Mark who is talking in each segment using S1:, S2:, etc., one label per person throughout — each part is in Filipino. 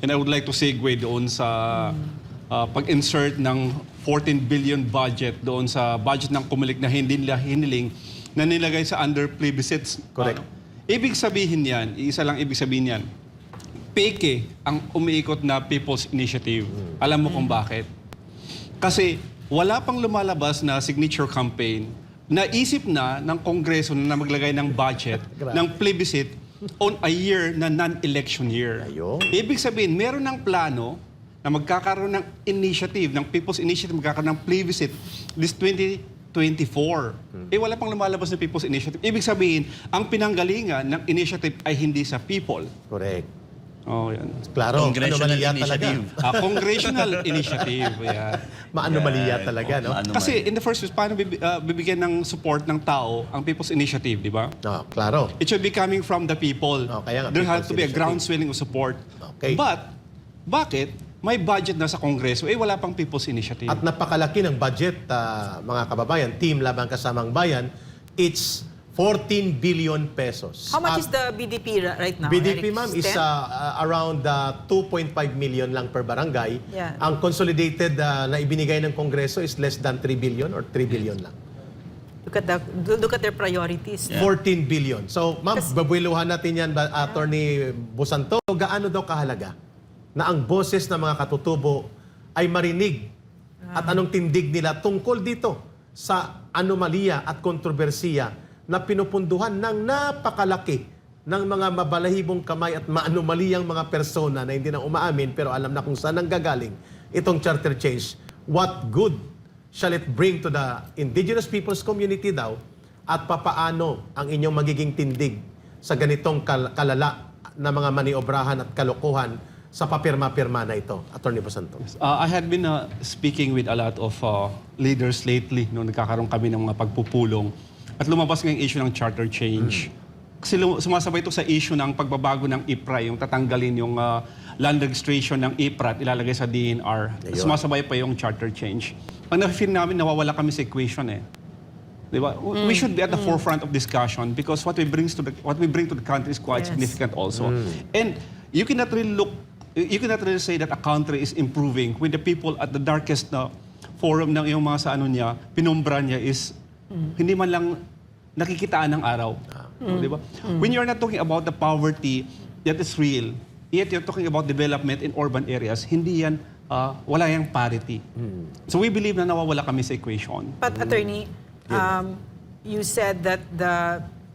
S1: And I would like to segue doon sa pag-insert ng 14 billion budget doon sa budget ng Comelec na hindi nila hiniling na nilagay sa under plebiscites.
S2: Correct.
S1: Ibig sabihin yan, isa lang ibig sabihin yan, peke ang umiikot na People's Initiative. Alam mo kung bakit? Kasi wala pang lumalabas na signature campaign, naisip na ng Kongreso na maglagay ng budget ng plebiscite on a year na non-election year.
S2: Ayun.
S1: Ibig sabihin, meron ng plano na magkakaroon ng initiative, ng People's Initiative, magkakaroon ng plebiscite this 2024. Wala pang lumalabas na People's Initiative. Ibig sabihin, ang pinanggalingan ng initiative ay hindi sa people.
S2: Correct.
S1: Oh, yan.
S2: Klaro,
S3: Congressional
S2: anomalya talaga.
S3: initiative.
S1: Congressional initiative. Yeah.
S2: Maanomalya talaga, no?
S1: Kasi in the first place, paano bibigyan ng support ng tao ang People's Initiative, di ba?
S2: No, klaro.
S1: It should be coming from the people.
S2: Kaya nga,
S1: There has
S2: People's
S1: to be a
S2: Initiative.
S1: groundswelling of support.
S2: Okay.
S1: But, bakit may budget na sa Kongreso, wala pang People's Initiative?
S2: At napakalaki ng budget, mga kababayan, Team Laban Kasamang Bayan, it's 14 billion pesos.
S4: How much is the BDP right now?
S2: BDP,
S4: Eric?
S2: ma'am, is
S4: 10?
S2: around 2.5 million lang per barangay.
S4: Yeah.
S2: Ang consolidated na ibinigay ng Kongreso is less than 3 billion or 3 billion lang.
S4: Look at their priorities.
S2: 14 billion. So, ma'am, babuiluhan natin yan, Attorney Busanto. Gaano daw kahalaga na ang boses ng mga katutubo ay marinig at anong tindig nila tungkol dito sa anomalya at kontrobersiya na pinupunduhan ng napakalaki ng mga mabalahibong kamay at maanomaliyang mga persona na hindi na umaamin pero alam na kung saan nanggagaling itong charter change. What good shall it bring to the indigenous people's community daw at papaano ang inyong magiging tindig sa ganitong kalala na mga maniobrahan at kalokohan sa papirma-pirma na ito, Attorney Busanto?
S1: I had been speaking with a lot of leaders lately nung nagkakaroon kami ng mga pagpupulong at lumabas ngayong issue ng charter change. Kasi sumasabay ito sa issue ng pagbabago ng IPRA, yung tatanggalin yung land registration ng IPRA at ilalagay sa DNR.
S2: Ayun.
S1: Sumasabay pa yung charter change. Pag na-feel namin, nawawala kami sa equation eh. Diba? We should be at the forefront of discussion because what we bring to the country is quite significant also. And you cannot really say that a country is improving when the people at the darkest forum ng iyong mga sa ano niya, pinumbra niya is hindi man lang nakikitaan ng araw. Diba? When you're not talking about the poverty that is real, yet you're talking about development in urban areas, hindi yan, wala yung parity. So we believe na nawawala kami sa equation.
S4: But attorney, you said that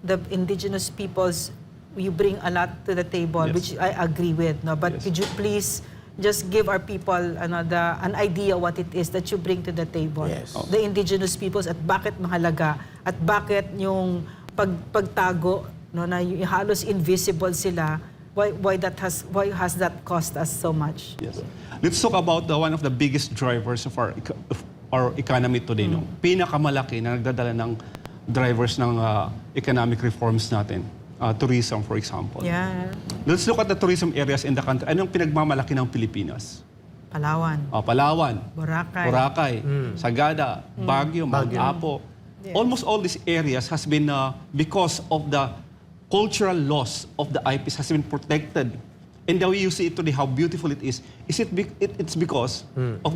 S4: the indigenous peoples, you bring a lot to the table,
S1: Yes.
S4: which I agree with. No, but
S1: Yes.
S4: could you please just give our people an idea what it is that you bring to the table?
S2: Yes.
S4: The indigenous peoples at bakit mahalaga at bakit yung pagtago no na yung halos invisible sila. Why has that cost us so much?
S1: Yes. Let's talk about one of the biggest drivers of our economy today. No? Pinakamalaki na nagdadala ng drivers ng economic reforms natin. Tourism, for example.
S4: Yeah.
S1: Let's look at the tourism areas in the country. Anong pinagmamalaki ng Pilipinas?
S4: Palawan,
S1: Palawan,
S4: Boracay.
S1: Sagada, Baguio, Mount
S2: Baguio.
S1: Apo.
S4: Yes.
S1: Almost all these areas has been, because of the cultural loss of the IPs has been protected. And the way you see it today, how beautiful it is it's because of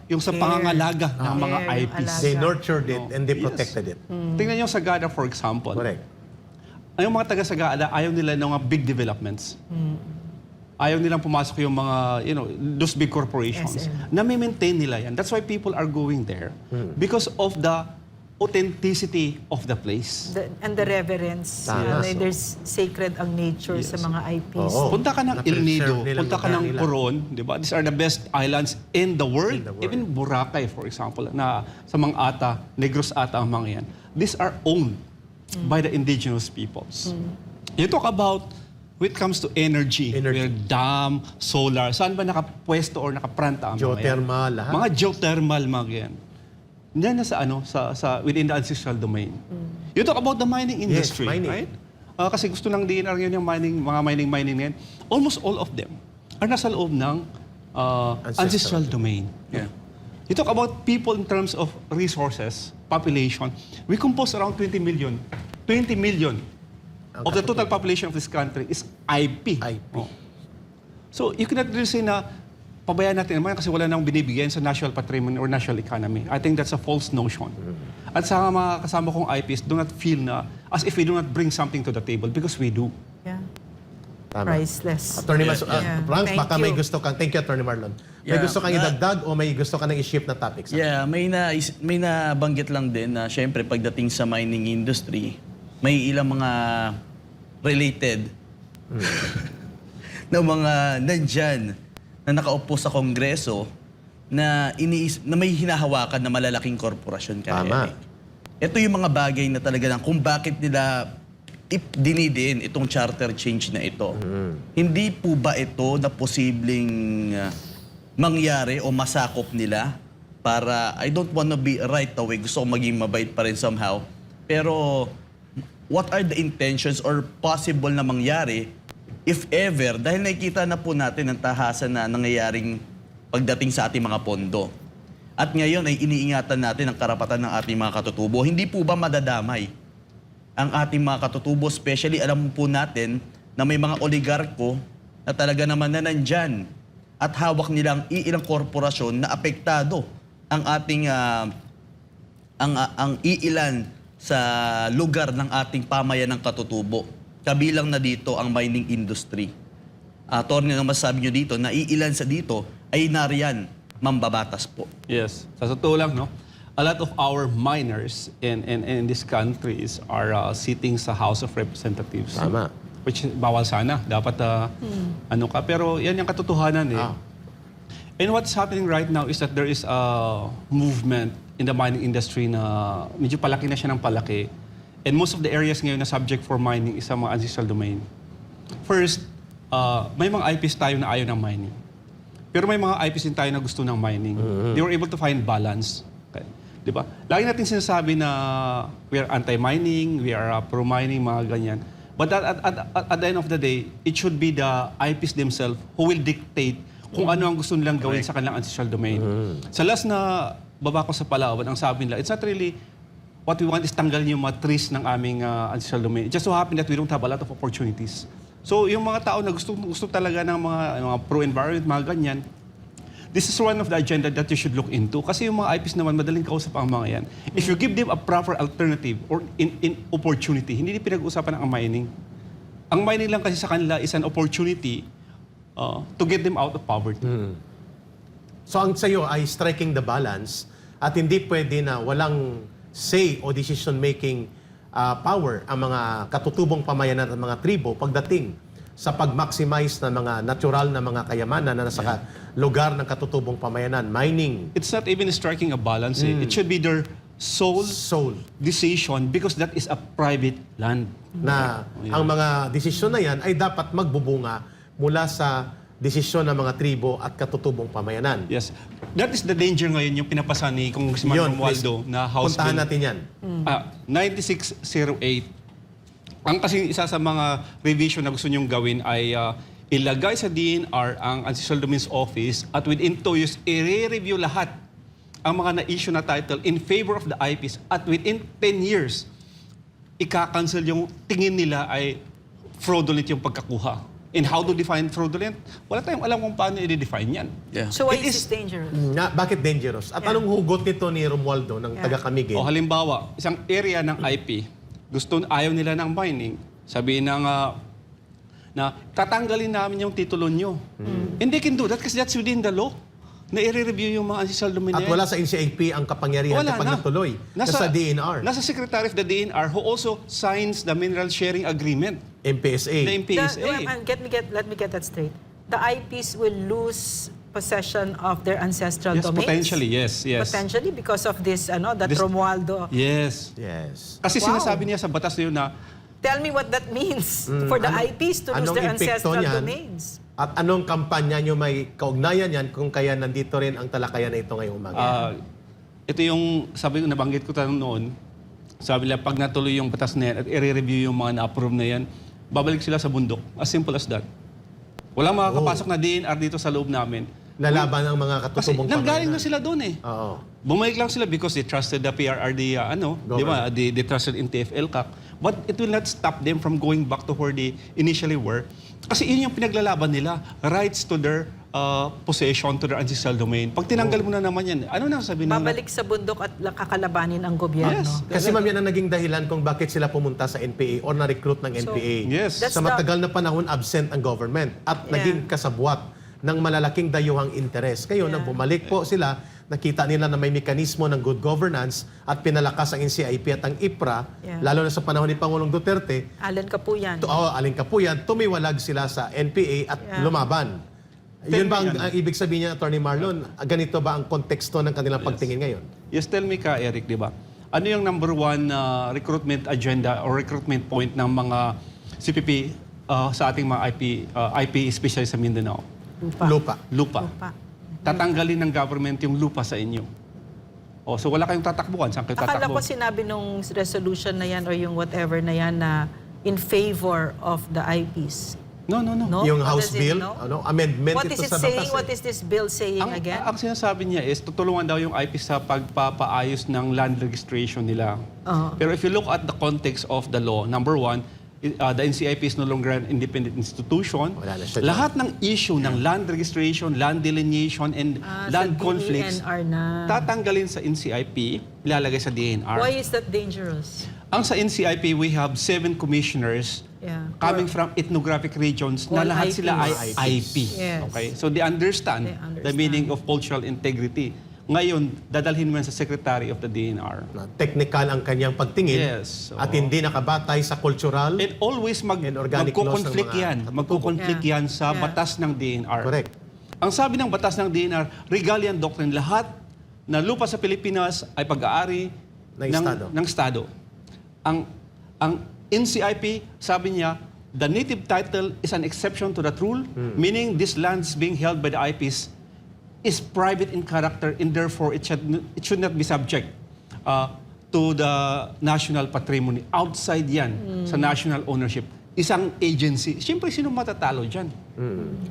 S1: yung sa
S4: Care.
S1: pangangalaga ng mga
S4: Care, yung
S1: IPs.
S4: alaga.
S2: They nurtured it and they
S1: Yes.
S2: protected it.
S1: Tingnan yung Sagada, for example.
S2: Correct.
S1: Yung mga taga-Sagada, ayaw nila ng mga big developments. Ayaw nilang pumasok yung mga, those big corporations.
S4: SM.
S1: Nami-maintain nila yan. That's why people are going there. Because of the authenticity of the place.
S4: And the reverence.
S2: Tama, so-
S4: There's sacred ang nature sa
S1: Yes.
S4: mga IPs.
S2: Oo.
S1: Punta ka ng El
S2: Na-preserve
S1: Nido,
S2: nila
S1: punta ka
S2: lugar
S1: ng
S2: nila.
S1: Coron, di ba? These are the best islands in the world.
S2: In the world.
S1: Even Boracay, for example, na sa mga Ata, Negros Ata ang mga yan. These are owned by the indigenous peoples. You talk about when it comes to energy.
S2: Energy.
S1: Dam, solar, saan ba nakapwesto or nakapranta ang mga yan?
S2: Geothermal, lahat.
S1: Mga geothermal, mga yan. Yan na within the ancestral domain. You talk about the mining industry,
S2: mining.
S1: right? Kasi gusto ng DNR yun yung mga mining yan. Almost all of them are nasa loob ng ancestral domain. Yeah. You talk about people in terms of resources, population. We compose around 20 million. 20 million of the total population of this country is IP.
S2: IP.
S1: Oh. So you cannot really say na pabayaan natin naman kasi wala nang binibigyan sa national patrimony or national economy. I think that's a false notion. At sa mga kasama kong IPs, do not feel na as if we do not bring something to the table because we do.
S4: Yeah.
S2: Tama.
S4: Priceless.
S2: Attorney
S4: Yeah.
S2: Franz,
S4: Thank
S2: baka
S4: you.
S2: may gusto kang, thank you Attorney Marlon. May
S3: Yeah.
S2: gusto kang idagdag o may gusto kang i-shift na topics?
S3: Yeah, may nabanggit lang din na syempre pagdating sa mining industry, may ilang mga related na mga nandyan na nakaupo sa Kongreso na may hinahawakan na malalaking korporasyon.
S2: Tama.
S3: Ito yung mga bagay na talaga lang kung bakit nila dinidin itong charter change na ito. Hindi po ba ito na posibleng mangyari o masakop nila para, I don't wanna be right away, gusto ko maging mabait pa rin somehow, pero what are the intentions or possible na mangyari if ever, dahil nakikita na po natin ang tahasan na nangyayaring pagdating sa ating mga pondo. At ngayon ay iniingatan natin ang karapatan ng ating mga katutubo. Hindi po ba madadamay ang ating mga katutubo? Especially, alam po natin na may mga oligarko na talaga naman na nandyan at hawak nilang iilang korporasyon na apektado ang ating ang iilan sa lugar ng ating pamayanang katutubo. Kabilang na dito ang mining industry. Attorney, ang masasabi nyo dito, na iilan sa dito ay nariyan, mambabatas po.
S1: Yes. Sa totoo lang, no? A lot of our miners in these countries are sitting sa House of Representatives.
S2: Tama.
S1: Which bawal sana. Dapat ano ka. Pero yan yung katotohanan eh. And what's happening right now is that there is a movement in the mining industry na medyo palaki na siya ng palaki. And most of the areas ngayon na subject for mining is sa mga ancestral domain. First, may mga IPs tayo na ayaw ng mining. Pero may mga IPs din tayo na gusto ng mining. They were able to find balance. Okay. Di ba? Lagi natin sinasabi na we are anti-mining, we are pro-mining, mga ganyan. But at the end of the day, it should be the IPs themselves who will dictate kung ano ang gusto nilang gawin sa kanilang ancestral domain. Sa last na baba ko sa Palawan, ang sabi nila, it's not really what we want is tanggalin yung mga trees ng aming ancestral domain. It just so happen that we don't have a lot of opportunities. So yung mga tao na gusto talaga ng mga pro-environment, mga ganyan, this is one of the agenda that you should look into. Kasi yung mga IPs naman, madaling kausap ang mga yan. If you give them a proper alternative or in opportunity, hindi pinag-uusapan ng mining. Ang mining lang kasi sa kanila is an opportunity to get them out of poverty.
S2: So ang sa'yo ay striking the balance at hindi pwede na walang say o decision-making power ang mga katutubong pamayanan at mga tribo pagdating sa pag-maximize ng mga natural na mga kayamanan na nasa lugar ng katutubong pamayanan, mining,
S1: It's not even striking a balance. Eh. It should be their sole
S2: soul,
S1: decision because that is a private land.
S2: na ang mga desisyon na yan ay dapat magbubunga mula sa desisyon ng mga tribo at katutubong pamayanan.
S1: Yes. That is the danger ngayon yung pinapasa ni Congressman Romualdo na House
S2: puntahan
S1: Bill
S2: natin yan.
S1: 9608. Ang kasing isa sa mga revision na gusto nyong gawin ay ilagay sa DNR ang Ancestral Domains Office at within 2 years, i-review lahat ang mga na-issue na title in favor of the IPs at within 10 years, ika-cancel yung tingin nila ay fraudulent yung pagkakuha. And how to define fraudulent? Wala tayong alam kung paano i-define yan.
S3: Yeah.
S4: So why
S1: It
S4: is this dangerous?
S2: Bakit dangerous? At anong hugot nito ni Romualdo ng taga-Camiguin?
S1: O halimbawa, isang area ng IP, ayaw nila ng mining, sabihin na tatanggalin namin yung titulo nyo. And they can do that kasi that's within the law na i-review yung mga ancestral domain
S2: At
S1: na yan.
S2: wala sa NCAP ang kapangyarihan
S1: Wala
S2: kapag
S1: na.
S2: natuloy. Nasa DNR,
S1: Nasa Secretary of the DNR who also signs the Mineral Sharing Agreement,
S2: MPSA.
S1: the MPSA.
S4: Let me get that straight. The IPs will lose possession of their ancestral
S1: Yes,
S4: domains?
S1: potentially, yes.
S4: Potentially because of this, that
S1: This-
S4: Romualdo.
S1: Yes.
S2: Yes.
S1: Kasi
S4: Wow.
S1: sinasabi niya sa batas na yun na
S4: Tell me what that means for the IPs to lose
S2: Anong
S4: their
S2: epekto
S4: ancestral
S2: niyan?
S4: domains.
S2: At anong kampanya nyo may kaugnayan yan kung kaya nandito rin ang talakayan na ito ngayong umaga?
S1: ito yung, sabi ko, nabanggit ko tanong noon, sabi nila, pag natuloy yung batas na yan at i-review yung mga na-approve na yan, babalik sila sa bundok. As simple as that. Walang makakapasok na DNR dito sa loob namin.
S2: Lalaban ang mga
S1: Kasi
S2: katutubong
S1: nanggaling na sila doon eh.
S2: Oo.
S1: Bumalik lang sila because they trusted the PRRD, di ba? They trusted in TFL-CAC. But it will not stop them from going back to where they initially were. Kasi yun yung pinaglalaban nila, rights to their possession, to their ancestral domain. Pag tinanggal mo na naman yan, ano na sabi nila?
S4: Babalik sa bundok at kakalabanin ang gobyerno.
S1: Yes.
S2: Kasi ma'am, yan ang naging dahilan kung bakit sila pumunta sa NPA or na-recruit ng NPA.
S1: Yes.
S4: That's
S2: Sa matagal na panahon, absent ang government at
S4: Yeah.
S2: naging kasabwat ng malalaking dayuhang interes. Kayo, nang bumalik po sila, nakita nila na may mekanismo ng good governance at pinalakas ang NCIP at ang IPRA,
S4: Yeah.
S2: lalo na sa panahon ni Pangulong Duterte,
S4: Alan Kapuyan.
S2: Aling Kapuyan, tumiwalag sila sa NPA at
S4: Yeah.
S2: lumaban. Yun ba ang ibig sabihin niya, Attorney Marlon? Ganito ba ang konteksto ng kanilang pagtingin ngayon?
S1: Yes, tell me ka, Eric, di ba? Ano yung number one recruitment agenda or recruitment point ng mga CPP sa ating mga IP especially sa Mindanao?
S2: Lupa.
S1: Lupa.
S4: Lupa.
S1: Tatanggalin ng government yung lupa sa inyo. So wala kayong tatakbuhan. Saan kayo
S4: Akala
S1: tatakbo?
S4: ko sinabi nung resolution na yan or yung whatever na yan na in favor of the IPs.
S1: No.
S4: No?
S2: Yung
S4: What
S2: House
S4: does it
S2: Bill,
S4: know?
S2: amendment
S4: What is
S2: ito
S4: it
S2: sa
S4: saying?
S2: batas.
S4: What is this bill saying again?
S1: Ang sinasabi niya is tutulungan daw yung IP sa pagpapaayos ng land registration nila. Pero if you look at the context of the law, number one, the NCIP is no longer an independent institution.
S2: Wala na siya
S1: Lahat ng issue ng land registration, land delineation, and land
S4: sa
S1: conflicts,
S4: DENR na.
S1: tatanggalin sa NCIP, ilalagay sa DNR.
S4: Why is that dangerous?
S1: Ang sa NCIP, we have 7 commissioners
S4: Yeah.
S1: coming from ethnographic regions na
S4: All
S1: lahat sila ay
S4: IPs.
S1: IP.
S4: Yes.
S1: Okay? So they understand,
S4: They understand.
S1: the meaning of cultural integrity. Ngayon, dadalhin mo yan sa Secretary of the DNR.
S2: Na technical ang kanyang pagtingin
S1: Yes,
S2: at hindi nakabatay sa cultural.
S1: And always
S2: And organic laws ng
S1: magko-conflict
S2: mga
S1: yan. Magko-conflict
S4: Yeah.
S1: yan sa
S4: Yeah.
S1: batas ng DNR.
S2: Correct.
S1: Ang sabi ng batas ng DNR, Regalian Doctrine, lahat na lupa sa Pilipinas ay pag-aari
S2: Ng
S1: Estado. Ang NCIP, sabi niya, the native title is an exception to that rule, meaning these lands being held by the IPs is private in character and therefore it should not be subject to the national patrimony. Outside yan sa national ownership. Isang agency. Siyempre, sino matatalo dyan?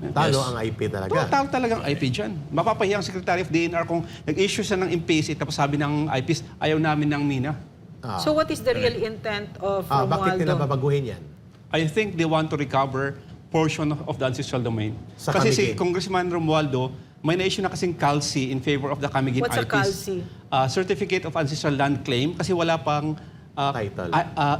S2: Talo ang IP talaga.
S1: Talo talagang IP dyan. Mapapahiya ang Secretary of DNR kung nag-issue siya ng impasi tapos sabi ng IPs, ayaw namin ng mina.
S4: So what is the real intent of
S2: Bakit nila
S4: Romualdo?
S2: babaguhin yan?
S1: I think they want to recover portion of the ancestral domain.
S2: Sa
S1: Kasi si
S2: Camiguin.
S1: Congressman Romualdo, may na-issue na kasing CALC in favor of the Camiguin
S4: What's a
S1: IPs.
S4: CALC?
S1: Certificate of Ancestral Land Claim kasi wala pang
S2: Title.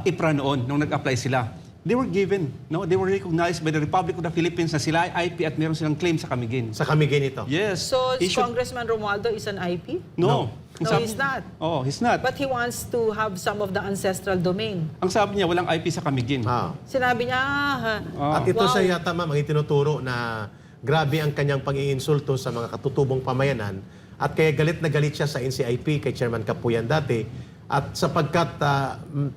S1: IPRA noon nung nag-apply sila. They were given, no? They were recognized by the Republic of the Philippines na sila ay IP at meron silang claim sa Camiguin.
S2: Sa Camiguin ito.
S1: Yes.
S4: So
S1: He should-
S4: Congressman Romualdo is an IP?
S1: No. Ang
S4: No,
S1: sabi-
S4: he's not.
S1: Oh, he's not.
S4: But he wants to have some of the ancestral domain.
S1: Ang sabi niya, walang IP sa Camiguin.
S4: Sinabi niya,
S2: At ito
S4: Wow.
S2: sa yata ma'am, ang itinuturo na grabe ang kanyang pag-iinsulto sa mga katutubong pamayanan at kaya galit na galit siya sa NCIP kay Chairman Kapuyan dati at sapagkat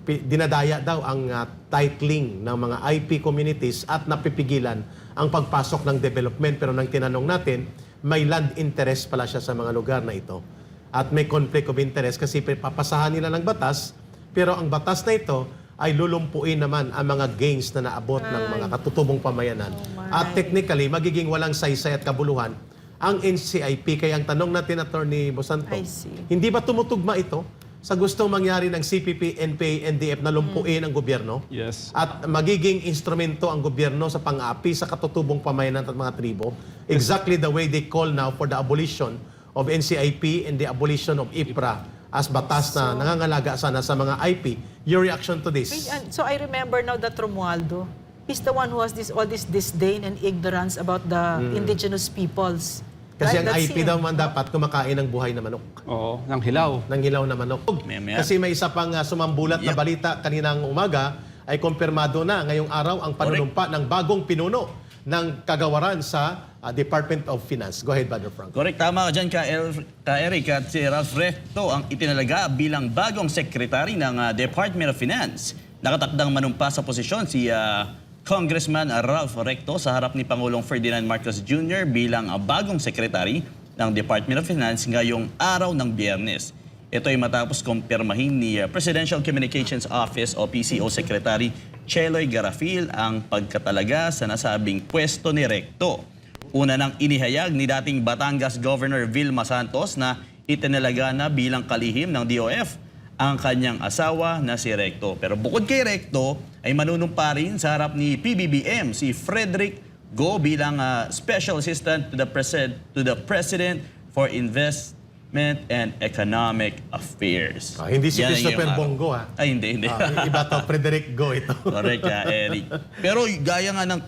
S2: dinadaya daw ang titling ng mga IP communities at napipigilan ang pagpasok ng development. Pero nang tinanong natin, may land interest pala siya sa mga lugar na ito. At may conflict of interest kasi papasahan nila ng batas, pero ang batas na ito ay lulumpuin naman ang mga gains na naabot ng mga katutubong pamayanan. At technically, magiging walang saysay at kabuluhan ang NCIP. Kaya ang tanong natin, Attorney Bosanto,
S4: I see.
S2: hindi ba tumutugma ito sa gustong mangyari ng CPP, NPA, NDF na lumpuin ang gobyerno?
S1: Yes.
S2: At magiging instrumento ang gobyerno sa pang-api sa katutubong pamayanan at mga tribo? Exactly the way they call now for the abolition of NCIP and the abolition of IPRA as batas na nangangalaga sana sa mga IP. Your reaction to this?
S4: so I remember now that Romualdo, he's the one who has all this disdain and ignorance about the indigenous peoples.
S2: Kasi
S4: Right?
S2: ang
S4: That's
S2: IP
S4: him.
S2: daw man dapat kumakain ng buhay na manok.
S1: Oo, ng hilaw.
S2: Ng hilaw na manok.
S3: Maya-maya.
S2: Kasi may isa pang sumambulat na
S3: Yep.
S2: balita kaninang umaga ay kumpirmado na ngayong araw ang panunumpa ng bagong pinuno ng kagawaran sa Department of Finance. Go ahead, Brother Frank.
S3: Correct, tama ka dyan ka Eric at si Ralph Recto ang itinalaga bilang bagong sekretary ng Department of Finance. Nakatakdang manumpa sa posisyon si Congressman Ralph Recto sa harap ni Pangulong Ferdinand Marcos Jr. bilang bagong sekretary ng Department of Finance ngayong araw ng Biyernes. Ito ay matapos kumpirmahin ni Presidential Communications Office o PCO Secretary Cheloy Garafil ang pagkatalaga sa nasabing pwesto ni Recto. Una nang inihayag ni dating Batangas Governor Vilma Santos na itinalaga na bilang kalihim ng DOF ang kanyang asawa na si Recto. Pero bukod kay Recto, ay manunumpa rin sa harap ni PBBM si Frederick Go bilang Special Assistant to the President for Investment and Economic Affairs.
S2: Hindi si
S3: Yan ang
S2: Christopher
S3: iyong,
S2: Bongo, ha?
S3: Ay, hindi.
S2: Iba to, Frederick Go ito.
S3: Correct, Eric. Pero gaya nga ng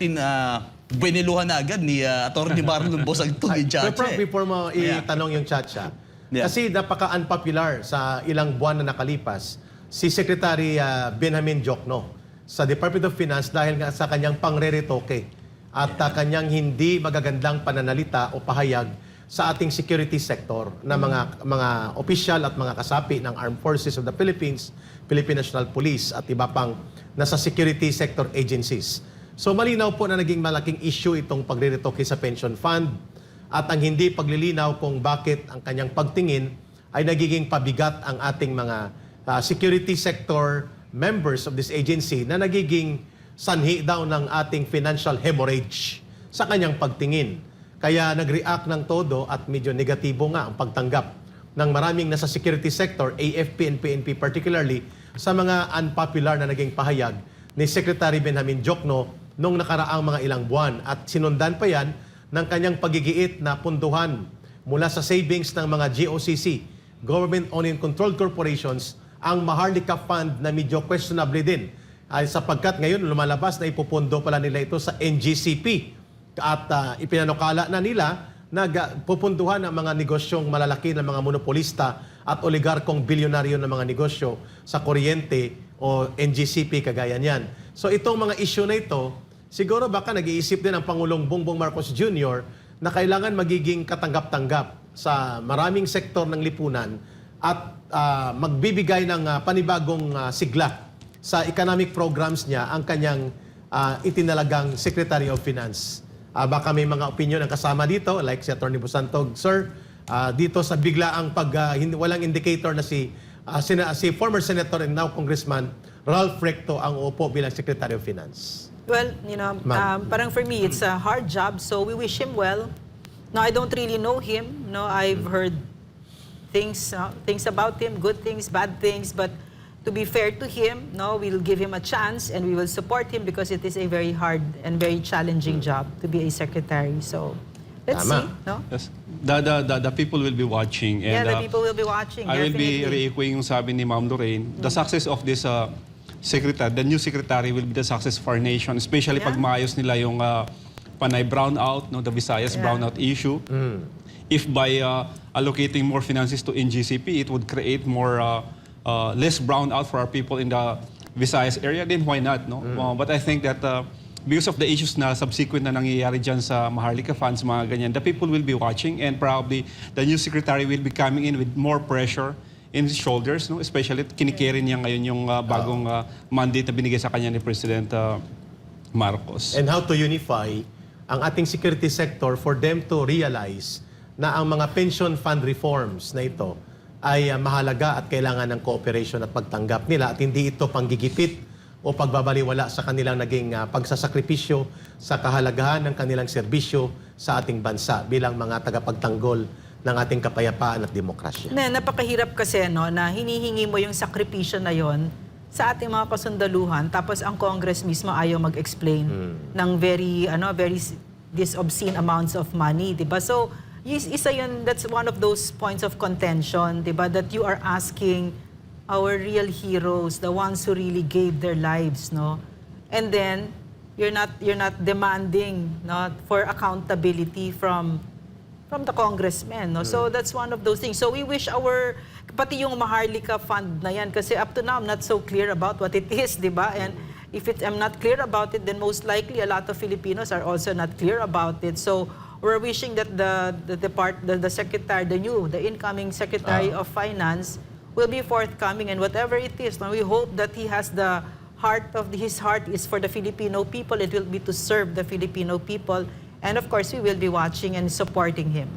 S3: biniluhan na agad ni Atty. Marlon Bosagto ni
S2: Pero
S3: Chacha.
S2: before mo itanong yung Chacha,
S3: Yeah.
S2: kasi napaka-unpopular sa ilang buwan na nakalipas si Secretary Benjamin Diokno sa Department of Finance dahil nga sa kanyang pangreretoke at kanyang hindi magagandang pananalita o pahayag sa ating security sector na mga opisyal at mga kasapi ng Armed Forces of the Philippines, Philippine National Police at iba pang nasa security sector agencies. So malinaw po na naging malaking issue itong pagreretoke sa pension fund at ang hindi paglilinaw kung bakit ang kanyang pagtingin ay nagiging pabigat ang ating mga security sector members of this agency na nagiging sanhi daw ng ating financial hemorrhage sa kanyang pagtingin. Kaya nag-react ng todo at medyo negatibo nga ang pagtanggap ng maraming nasa security sector, AFP and PNP particularly, sa mga unpopular na naging pahayag ni Secretary Benjamin Diokno nung nakaraang mga ilang buwan. At sinundan pa yan ng kanyang pagigiit na punduhan mula sa savings ng mga GOCC, Government-Owned and Controlled Corporations, ang Maharlika Fund na medyo questionable din. Ay sapagkat ngayon lumalabas na ipupundo pala nila ito sa NGCP at ipinanukala na nila na pupunduhan ang mga negosyong malalaki ng mga monopolista at oligarkong bilyonaryo ng mga negosyo sa kuryente o NGCP kagaya niyan. So itong mga issue na ito, siguro baka nag-iisip din ang Pangulong Bongbong Marcos Jr. na kailangan magiging katanggap-tanggap sa maraming sektor ng lipunan at magbibigay ng panibagong sigla sa economic programs niya ang kanyang itinalagang Secretary of Finance. Baka may mga opinion ang kasama dito, like si Atty. Busantog, Sir, dito sa biglaang walang indicator na si former Senator and now Congressman Ralph Recto ang uupo bilang Secretary of Finance.
S4: Well, parang for me, it's a hard job, so we wish him well. No, I don't really know him. No, I've heard things about him, good things, bad things, but to be fair to him, no, we'll give him a chance and we will support him because it is a very hard and very challenging job to be a secretary. So, let's
S2: Tama.
S4: see, no?
S1: Yes. The people will be watching. And,
S4: Yeah, the people will be watching,
S1: I will be
S4: definitely.
S1: re-echoing yung sabi ni Ma'am Lorraine. The success of this secretary, the new secretary will be the success of our nation, especially
S4: Yeah.
S1: pag maayos nila yung Panay brownout, no, the Visayas
S4: Yeah.
S1: brownout issue. If by allocating more finances to NGCP, it would create more less brownout for our people in the Visayas area, then why not, no? But I think that because of the issues na subsequent na nangyayari dyan sa Maharlika funds, mga ganyan, the people will be watching and probably the new secretary will be coming in with more pressure in his shoulders, no? Especially kinikerry niya ngayon yung bagong mandate na binigay sa kanya ni President Marcos.
S2: And how to unify ang ating security sector for them to realize na ang mga pension fund reforms na ito ay mahalaga at kailangan ng cooperation at pagtanggap nila at hindi ito panggigipit o pagbabaliwala sa kanilang naging pagsasakripisyo sa kahalagahan ng kanilang serbisyo sa ating bansa bilang mga tagapagtanggol ng ating kapayapaan at demokrasya.
S4: Napakahirap kasi na hinihingi mo yung sakripisyo na yon sa ating mga kasundaluhan tapos ang Congress mismo ayaw mag-explain ng very this obscene amounts of money, 'di ba? So isa yun, that's one of those points of contention, 'di ba, that you are asking our real heroes, the ones who really gave their lives, no? And then you're not demanding for accountability from the congressmen, no? So that's one of those things. So we wish pati yung Maharlika Fund na yan, kasi up to now I'm not so clear about what it is, di ba? And if I'm not clear about it, then most likely a lot of Filipinos are also not clear about it. So we're wishing that the secretary, the incoming Secretary of Finance will be forthcoming, and whatever it is, we hope that he has his heart is for the Filipino people. It will be to serve the Filipino people. And of course, we will be watching and supporting him.